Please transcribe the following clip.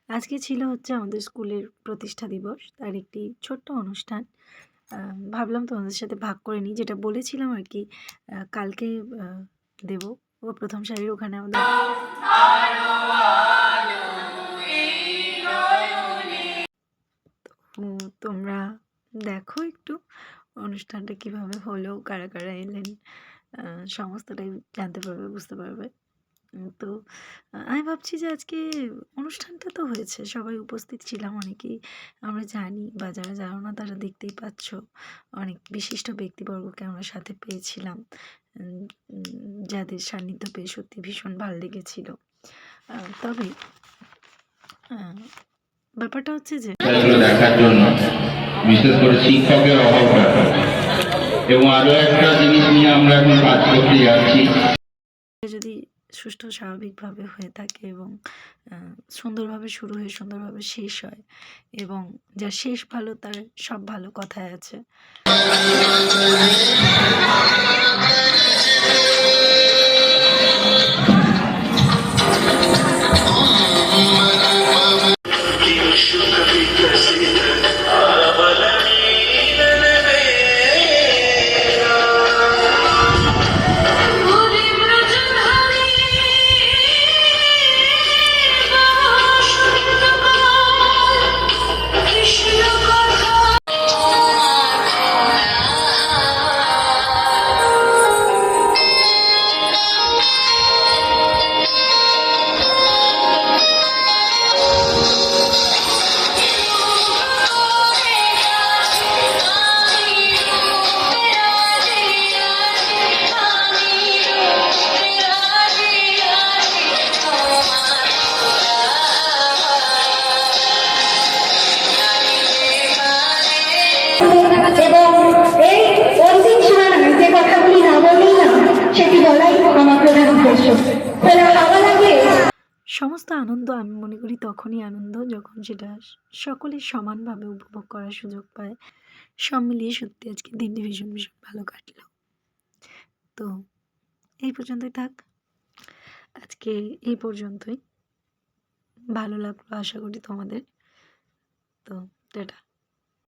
আজকে ছিল হচ্ছে আমাদের স্কুলের প্রতিষ্ঠা দিবস, তার একটি ছোট্ট অনুষ্ঠান। ভাবলাম তোমাদের সাথে ভাগ করে নিই, যেটা বলেছিলাম আর কি কালকে দেব। ও প্রথম সারির ওখানে আমাদের তোমরা দেখো একটু অনুষ্ঠানটা কিভাবে হলো, কারা কারা এলেন, সমস্তটাই জানতে পারবে, বুঝতে পারবে। তো আমি ভাবছি যে আজকে অনুষ্ঠানটা তো হয়েছে, সবাই উপস্থিত ছিলাম, অনেকেই আমরা জানি, বা যারা জানো না তারা দেখতেই পাচ্ছ অনেক বিশিষ্ট ব্যক্তিবর্গকে আমরা সাথে পেয়েছিলাম, যাদের সান্নিধ্য পেয়ে সত্যি ভীষণ ভালো লেগেছিল। তবে ব্যাপারটা হচ্ছে যে দেখার জন্য বিশেষ করে শিক্ষকের অভাবটা, এবং আরো একটা জিনিস নিয়ে আমরা এখন কাজ করতে যাচ্ছি, যদি সুষ্ঠু স্বাভাবিকভাবে হয়ে থাকে এবং সুন্দরভাবে শুরু হয়ে সুন্দরভাবে শেষ হয়, এবং যা শেষ ভালো তার সব ভালো কথায় আছে। এবং এই অন্তিম সীমানায় যে কথাগুলি না বললেই না, সেটি বলাই আমার প্রধান উদ্দেশ্য। সমস্ত আনন্দ আমি মনে করি তখনই আনন্দ যখন সেটা সকলে সমানভাবে উপভোগ করার সুযোগ পায়। সব মিলিয়ে সত্যি আজকে দিনটি ভীষণ ভীষণ ভালো কাটলো। তো এই পর্যন্তই থাক, আজকে এই পর্যন্তই। ভালো লাগলো আশা করি তোমাদের। তো টাটা।